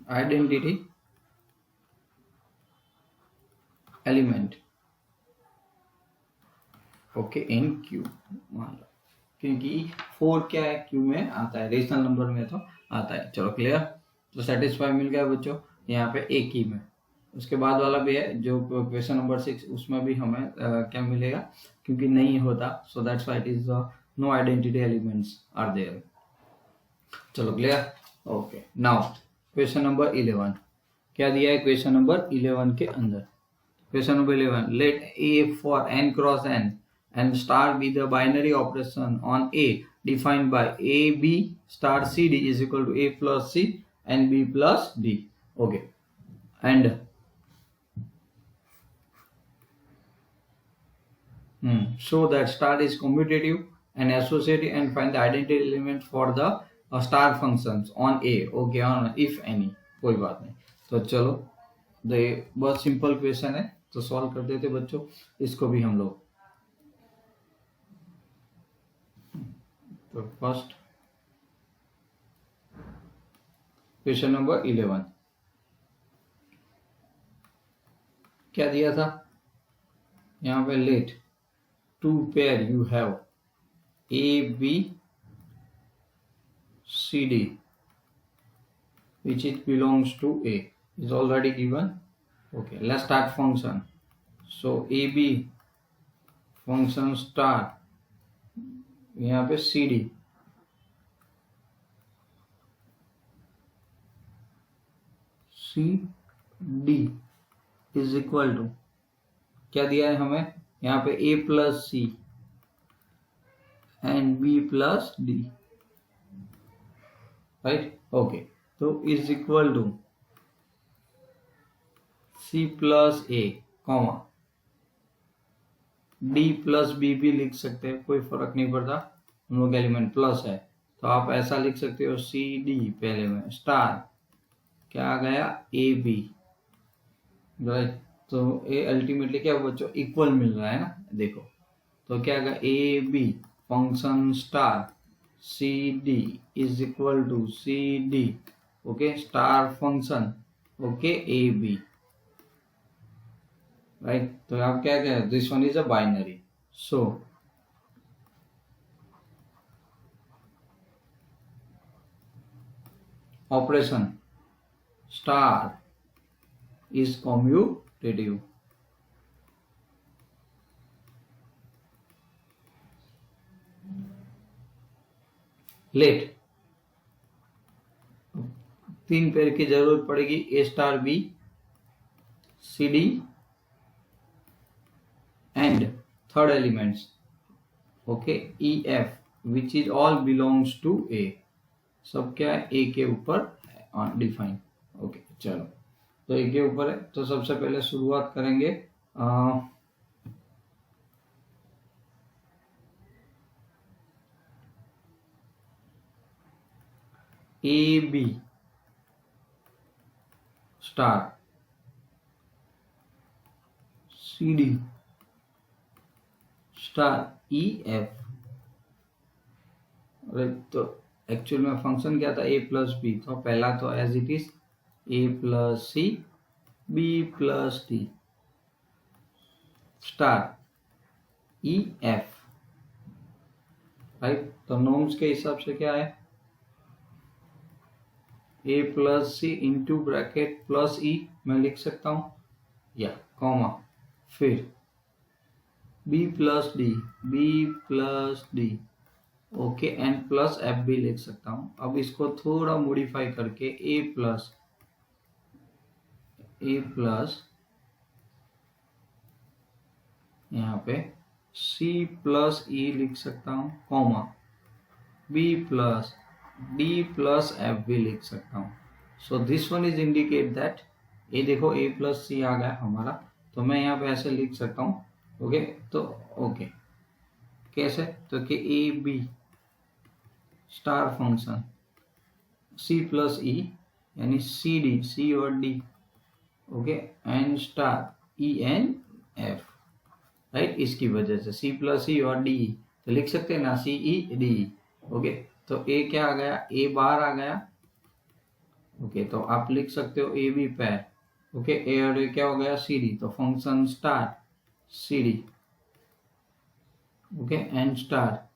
A: identity element, okay, in Q मान लो, क्योंकि 4 क्या है, क्यू में आता है, रेशनल नंबर में तो आता है। चलो क्लियर, तो सेटिस्फाई मिल गया बच्चों यहाँ पे एक ही में। उसके बाद वाला भी है जो क्वेश्चन नंबर 6, उसमें भी हमें क्या मिलेगा, क्योंकि नहीं होता, so that's why it is no identity elements are there. चलो clear, okay. Now question number 11 क्या दिया है, क्वेश्चन नंबर 11 के अंदर, question number 11, let A for n cross n and star be the binary operation on A defined by AB star CD is equal to A plus C and B plus D. Okay, and show that star is commutative and associative and find the identity element for the star functions on A. Okay, on if any, कोई बात नहीं। तो चलो, ये बहुत सिंपल क्वेश्चन है, तो सॉल्व कर देते बच्चों इसको भी हम लोग। तो फर्स्ट क्वेश्चन नंबर 11 क्या दिया था यहाँ पे, let two pair you have A B C D which it belongs to A is already given. Okay, let's start function. So AB function star, यहाँ पे CD CD is equal to क्या दिया है हमें यहाँ पे, A plus C and B plus D, right? Okay, तो is equal to C plus A comma D plus B भी लिख सकते हैं, कोई फर्क नहीं पड़ता, हम लोग एलिमेंट प्लस है, तो आप ऐसा लिख सकते हो सी डी पहले में, स्टार क्या आ गया, ए बी, राइट। तो ए अल्टीमेटली क्या बच्चों, इक्वल मिल रहा है ना, देखो, तो क्या आएगा, A B function star C D is equal to C D, okay, star function, okay, A B, right. तो आप क्या कह, this one is a binary, so operation star is commutative. Let 3 pair की जरूरत पड़ेगी, A star B C D and third elements, okay, E F which is all belongs to A, सब क्या है, ए के ऊपर डिफाइन, ओके। चलो, तो ए के ऊपर है, तो सबसे पहले शुरुआत करेंगे A B star C D star E F, तो एक्चुअल में फंक्शन क्या था, ए प्लस बी, तो पहला तो as it is A plus C B plus D star E F, right. तो नॉर्म्स के हिसाब से क्या है, A plus C into bracket plus E मैं लिख सकता हूं, या कॉमा, फिर B plus D okay, and plus F भी लिख सकता हूं। अब इसको थोड़ा मॉडिफाई करके ए प्लस यहाँ पे सी प्लस ई लिख सकता हूं, comma B plus D plus F भी लिख सकता हूं। So this one is indicate that, ये देखो ए प्लस सी आ गया हमारा, तो मैं यहाँ पे ऐसे लिख सकता हूँ। ओके, तो ओके कैसे, तो कि A B star function C plus E यानी सी डी, सी और D, okay, and star E and F, right. इसकी वजह से सी प्लस ई और डी, तो लिख सकते हैं ना सी ई डी, ओके। तो ए क्या आ गया, ए बार आ गया, ओके। तो आप लिख सकते हो ए बी पैर, ओके। ए और ए क्या हो गया, सी डी, तो function star C D, okay, and star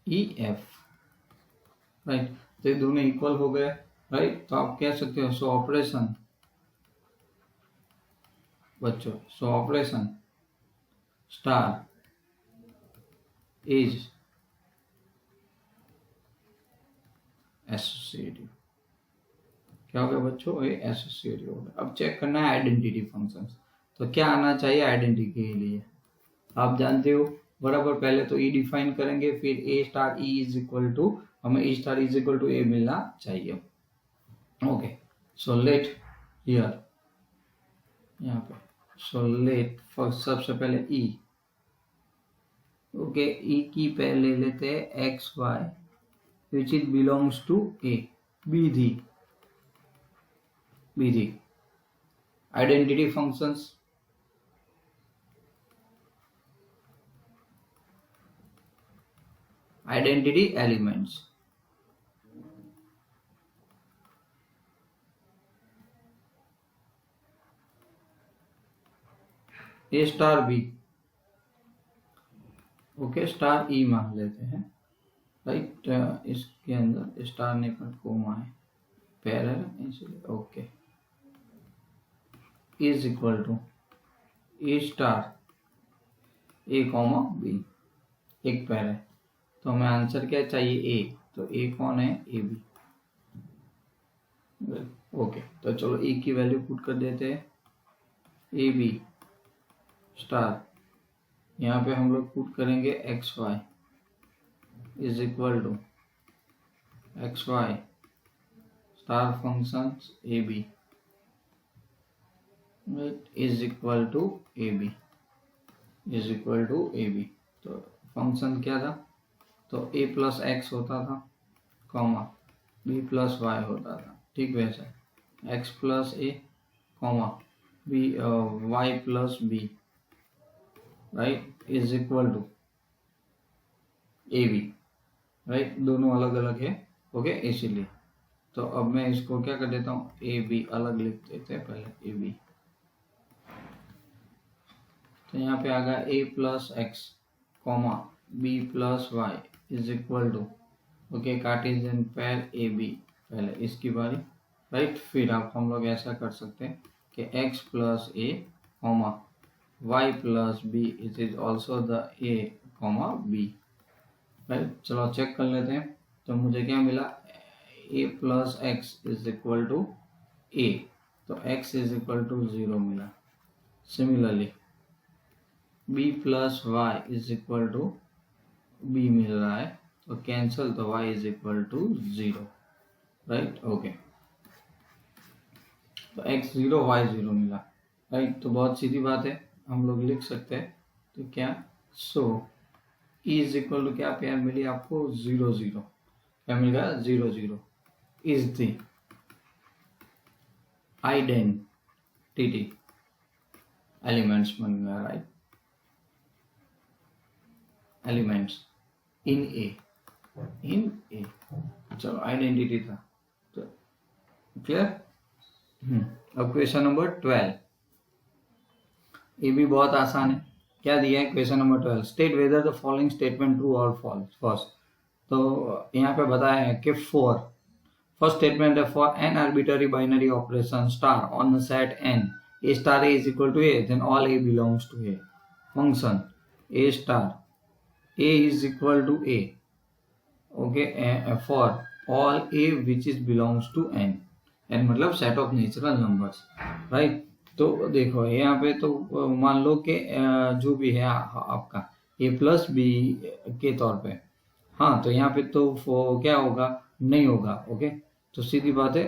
A: E F, right. तो ये दोनों इक्वल हो गए, राइट। तो आप कह सकते हो सो ऑपरेशन बच्चों, सो ऑपरेशन स्टार इज एसोसिएटिव। क्या हो गया बच्चों, ये एसोसिएटिव हो गया। अब चेक करना है आइडेंटिटी फंक्शंस, तो क्या आना चाहिए आइडेंटिटी के लिए, आप जानते हो बराबर। पहले तो ई डिफाइन करेंगे, फिर A star E is equal to, हमें E star is equal to A मिलना चाहिए, ओके। सो लेट हियर, यहाँ पे सो लेट फर्स्ट सबसे पहले ई, ओके, ई की पहले लेते हैं X Y which is belongs to A, be the identity functions, identity elements, A star B, okay, star E मान लेते हैं, राइट। इसके अंदर स्टार नहीं पर कोमा है, पैर है इसलिए, okay, is equal to A star A comma B, एक पैर है, तो हमें आंसर क्या चाहिए, ए, तो ए कौन है, ए बी, ओके। तो चलो ए की वैल्यू पुट कर देते हैं, ए बी स्टार, यहाँ पे हम लोग पुट करेंगे X Y is equal to X Y star function A B is equal to A B, is equal to A B. तो फंक्शन क्या था, तो ए प्लस एक्स होता था, कॉमा बी प्लस वाई होता था, ठीक वैसे X plus A comma B Y plus B, right, is equal to A B, right. दोनों अलग अलग है, ओके, इसीलिए। तो अब मैं इसको क्या कर देता हूँ, ए बी अलग लिख देते हैं पहले, ए बी। तो यहाँ पे आ गया A plus X comma B plus Y is equal to, okay, Cartesian pair A B, पहले इसकी बारी, राइट। फिर आप हम लोग ऐसा कर सकते हैं कि X plus A comma Y plus B it is also the A comma B, right. चलो चेक कर लेते हैं, तो मुझे क्या मिला, A plus X is equal to A, तो एक्स इज इक्वल टू 0 मिला। Similarly B plus Y is equal to B मिल रहा है, तो कैंसल, तो y is equal to 0, right, okay. तो x 0 y 0 मिला, राइट। तो बहुत सीधी बात है, हम लोग लिख सकते हैं, तो क्या, सो e इज इक्वल टू क्या पेयर मिली आपको, 0 0, क्या मिल गया, 0 0 इज द आइडेंटिटी एलिमेंट्स बन गया, राइट, एलिमेंट्स इन ए, इन ए। चलो आइडेंटिटी था तो क्लियर। अब क्वेश्चन नंबर 12, ये भी बहुत आसान है। क्या दिया है question number 12, state whether the following statement true और फॉल्स। फर्स्ट तो यहाँ पे बताया है कि फर्स्ट स्टेटमेंट है for an arbitrary binary operation star on the set N A star A is equal to A then all A belongs to A. Function A star A is equal to A, okay, for all A which is belongs to N. N मतलब set of natural numbers, right. तो देखो यहाँ पे तो मान लो कि जो भी है आपका ए प्लस बी के तौर पे, हाँ तो यहाँ पे तो क्या होगा, नहीं होगा, ओके। तो सीधी बात है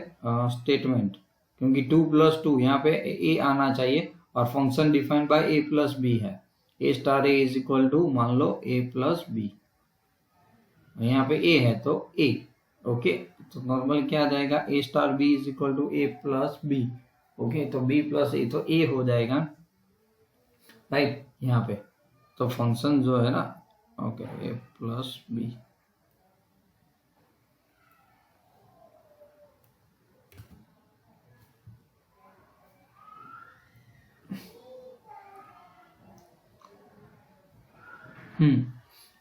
A: स्टेटमेंट, क्योंकि 2+2 यहाँ पे ए आना चाहिए और function defined by A plus B है। A star A is equal to मान लो ए प्लस बी, यहाँ पे ए है तो ए, ओके। तो नॉर्मल क्या आ जाएगा, A star B is equal to A plus B, okay. तो बी प्लस ए तो ए हो जाएगा, राइट यहाँ पे। तो फंक्शन जो है ना, okay, A plus B,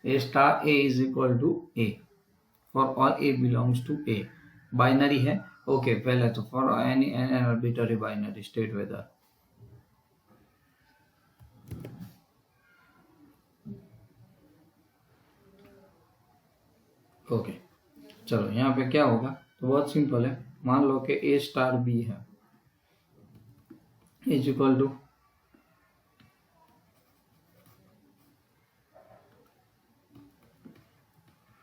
A: A star A is equal to A for all A belongs to A. Binary है, ओके। पहले तो for any an arbitrary binary state whether, okay. चलो यहाँ पे क्या होगा, तो बहुत सिंपल है। मान लो कि ए स्टार बी है is equal to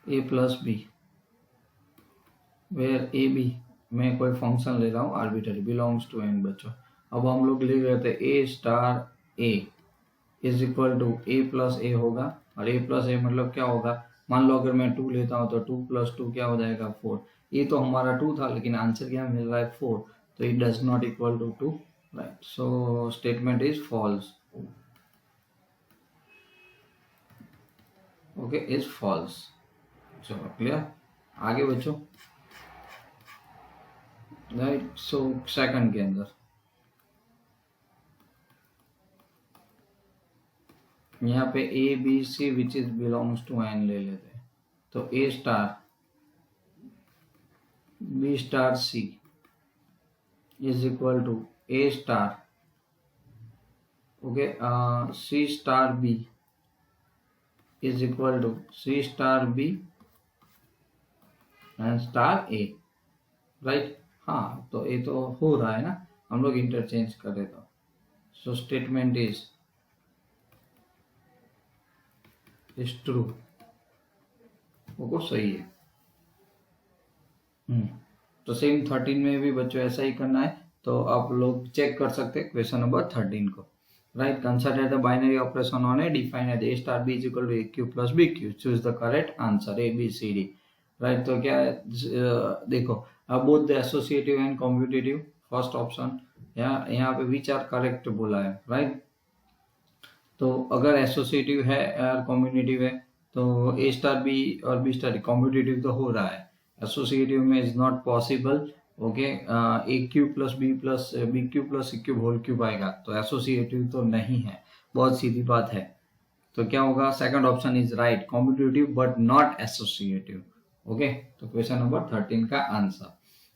A: A plus B, where A B मैं कोई फंक्शन ले रहा हूँ आर्बिट्ररी, बिलोंग्स टू एन। बच्चों अब हम लोग लिख रहे थे A star A is equal to A plus A होगा, और ए प्लस ए मतलब क्या होगा, मान लो अगर मैं 2 लेता हूँ तो 2+2 क्या हो जाएगा 4। ये तो हमारा 2 था लेकिन आंसर क्या मिल रहा है 4, तो it does not equal to 2, right. So statement is false, okay, is false. चलो क्लियर, आगे बच्चों, राइट। सो सेकंड के अंदर यहाँ पे A B C which is belongs to N ले लेते हैं। तो A star B star C is equal to A star, okay, C star B is equal to C star B and star A, right. हाँ तो ये तो हो रहा है ना, हम लोग इंटरचेंज कर रहे तो। सो स्टेटमेंट इज ट्रू, वो सही है। तो सेम 13 में भी बच्चों ऐसा ही करना है, तो आप लोग चेक कर सकते हैं क्वेश्चन नंबर 13 को, right. Consider the binary operation on A define as A star B is equal to A Q plus B Q, choose the correct answer A B C D, right. तो क्या है, देखो अब both the associative and competitive, first option यहाँ पे विच आर करेक्ट बोला है, राइट। तो अगर एसोसिएटिव है और कॉम्पिटिटिव है तो ए स्टार बी और बी स्टार, कॉम्पिटिटिव तो हो रहा है, एसोसिएटिव में is not possible, okay. A cube plus B cube plus C cube whole cube आएगा, तो एसोसिएटिव तो नहीं है, बहुत सीधी बात है। तो क्या होगा, second option is right, competitive but not associative, okay. तो क्वेश्चन नंबर 13 का आंसर।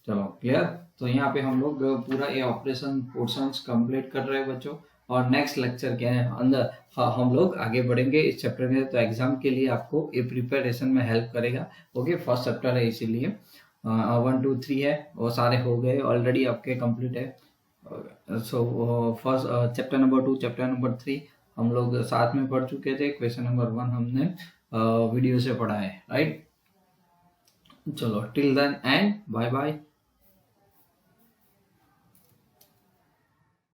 A: चलो क्लियर। तो यहाँ पे हम लोग पूरा ये ऑपरेशन पोर्शंस कंप्लीट कर रहे हैं बच्चों, और नेक्स्ट लेक्चर के अंदर हम लोग आगे बढ़ेंगे इस चैप्टर में। तो एग्जाम के लिए आपको ये प्रिपरेशन में हेल्प करेगा, ओके। फर्स्ट चैप्टर है इसीलिए 1 2 3 है, वो सारे हो गए ऑलरेडी आपके कंप्लीट है। So first chapter number 2 chapter number 3 हम लोग साथ में पढ़ चुके थे, क्वेश्चन नंबर 1 हमने वीडियो से पढ़ा है, राइट। चलो till then and bye bye.